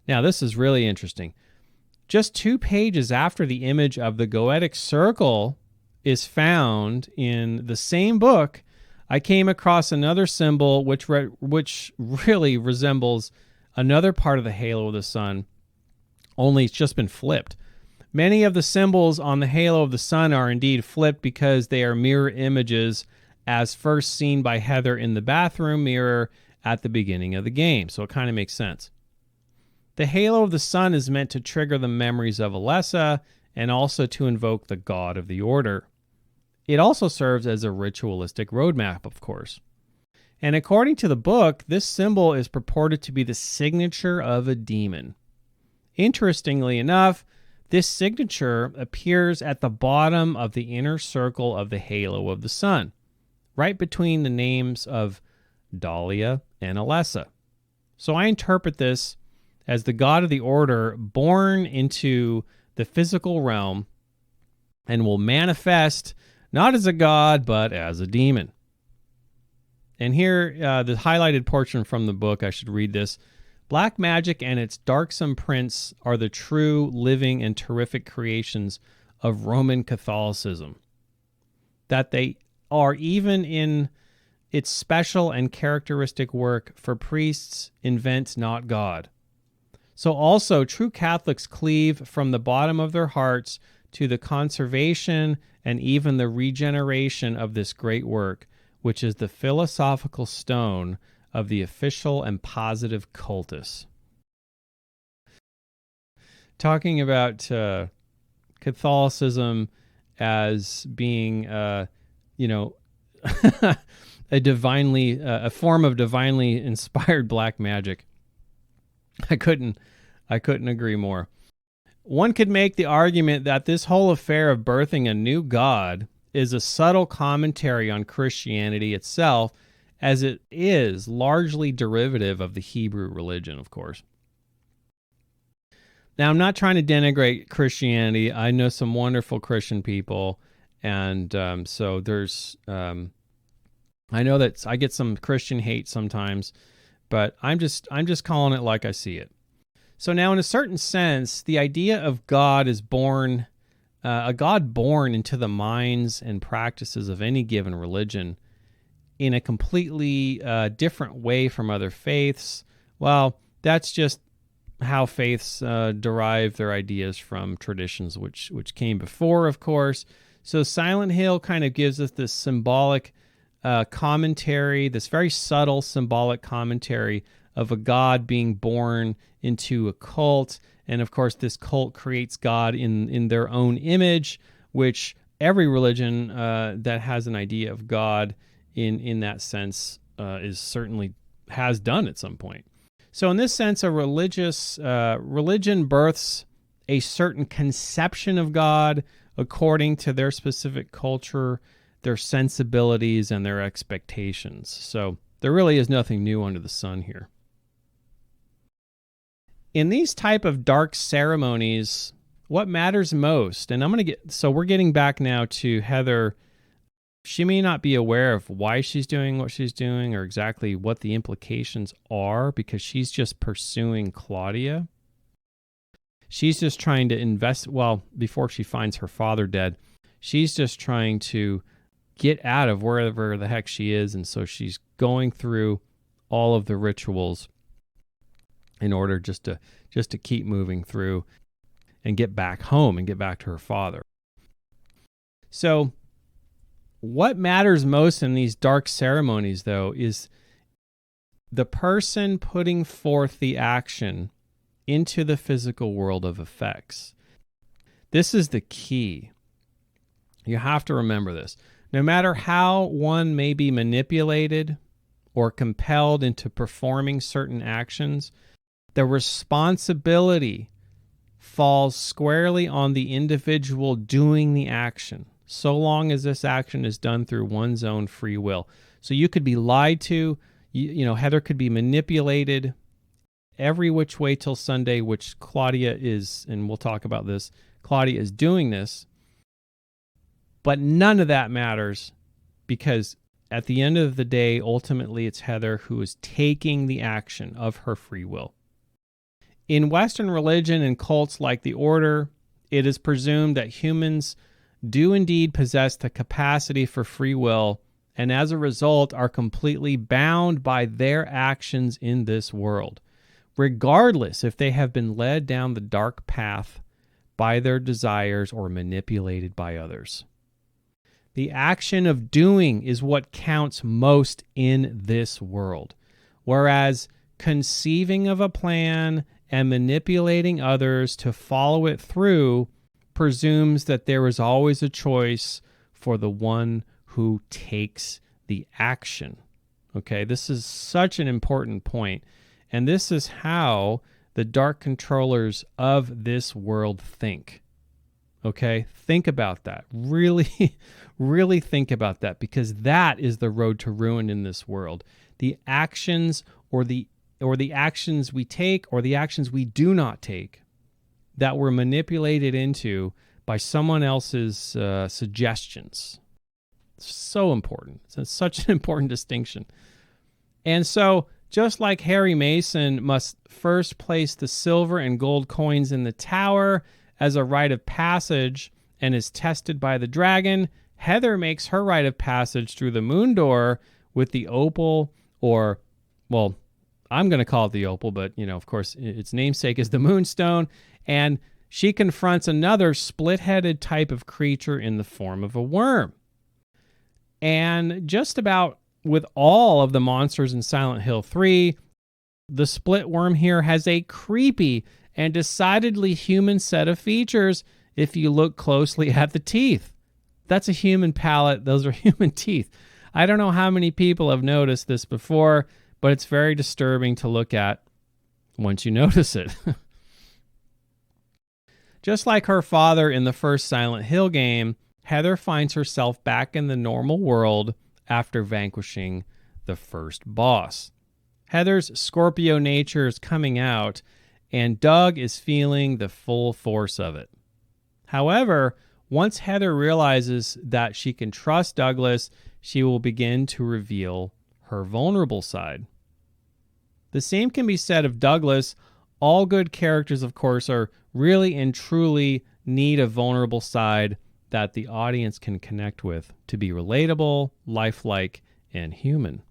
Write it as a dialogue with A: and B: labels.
A: Now, this is really interesting. Just 2 pages after the image of the goetic circle is found in the same book, I came across another symbol which really resembles another part of the halo of the sun, only it's just been flipped. Many of the symbols on the halo of the sun are indeed flipped because they are mirror images as first seen by Heather in the bathroom mirror at the beginning of the game. So it kind of makes sense. The halo of the sun is meant to trigger the memories of Alessa and also to invoke the god of the order. It also serves as a ritualistic roadmap, of course. And according to the book, this symbol is purported to be the signature of a demon. Interestingly enough, this signature appears at the bottom of the inner circle of the halo of the sun, right between the names of Dahlia and Alessa. So I interpret this as the god of the order born into the physical realm and will manifest not as a god, but as a demon. And here, the highlighted portion from the book, I should read this. Black magic and its darksome prince are the true, living, and terrific creations of Roman Catholicism. That they are even in its special and characteristic work for priests invent not God. So also, true Catholics cleave from the bottom of their hearts to the conservation and even the regeneration of this great work, which is the philosophical stone of the official and positive cultus. Talking about Catholicism as being, a form of divinely inspired black magic. I couldn't agree more. One could make the argument that this whole affair of birthing a new god is a subtle commentary on Christianity itself, as it is largely derivative of the Hebrew religion, of course. Now, I'm not trying to denigrate Christianity. I know some wonderful Christian people, and so there's... I know that I get some Christian hate sometimes, but I'm just calling it like I see it. So now, in a certain sense, the idea of God is born, a God born into the minds and practices of any given religion in a completely different way from other faiths. Well, that's just how faiths derive their ideas from traditions which came before, of course. So Silent Hill kind of gives us this symbolic commentary, this very subtle symbolic commentary of a god being born into a cult. And of course, this cult creates God in their own image, which every religion that has an idea of God in that sense is certainly has done at some point. So in this sense, a religion births a certain conception of God according to their specific culture, their sensibilities, and their expectations. So there really is nothing new under the sun here. In these type of dark ceremonies, what matters most, and we're getting back now to Heather. She may not be aware of why she's doing what she's doing or exactly what the implications are, because she's just pursuing Claudia. She's just trying to before she finds her father dead, she's just trying to get out of wherever the heck she is, and so she's going through all of the rituals in order just to keep moving through and get back home and get back to her father. So what matters most in these dark ceremonies, though, is the person putting forth the action into the physical world of effects. This is the key. You have to remember this. No matter how one may be manipulated or compelled into performing certain actions, the responsibility falls squarely on the individual doing the action, so long as this action is done through one's own free will. So you could be lied to, Heather could be manipulated every which way till Sunday, which Claudia is, and we'll talk about this, Claudia is doing this, but none of that matters, because at the end of the day, ultimately it's Heather who is taking the action of her free will. In Western religion and cults like the Order, it is presumed that humans do indeed possess the capacity for free will, and as a result are completely bound by their actions in this world, regardless if they have been led down the dark path by their desires or manipulated by others. The action of doing is what counts most in this world, whereas conceiving of a plan and manipulating others to follow it through presumes that there is always a choice for the one who takes the action. Okay, this is such an important point, and this is how the dark controllers of this world think. Okay, think about that. Really, really think about that, because that is the road to ruin in this world. The actions or the actions we take or the actions we do not take that were manipulated into by someone else's suggestions. So important. It's such an important distinction. And so, just like Harry Mason must first place the silver and gold coins in the tower as a rite of passage and is tested by the dragon, Heather makes her rite of passage through the moon door with the opal, or, well, I'm going to call it the opal, but, of course, its namesake is the moonstone, and she confronts another split-headed type of creature in the form of a worm. And just about with all of the monsters in Silent Hill 3, the split worm here has a creepy and decidedly human set of features if you look closely at the teeth. That's a human palate. Those are human teeth. I don't know how many people have noticed this before, but it's very disturbing to look at once you notice it. Just like her father in the first Silent Hill game, Heather finds herself back in the normal world after vanquishing the first boss. Heather's Scorpio nature is coming out, and Doug is feeling the full force of it. However, once Heather realizes that she can trust Douglas, she will begin to reveal her vulnerable side. The same can be said of Douglas. All good characters, of course, are really and truly need a vulnerable side that the audience can connect with to be relatable, lifelike, and human.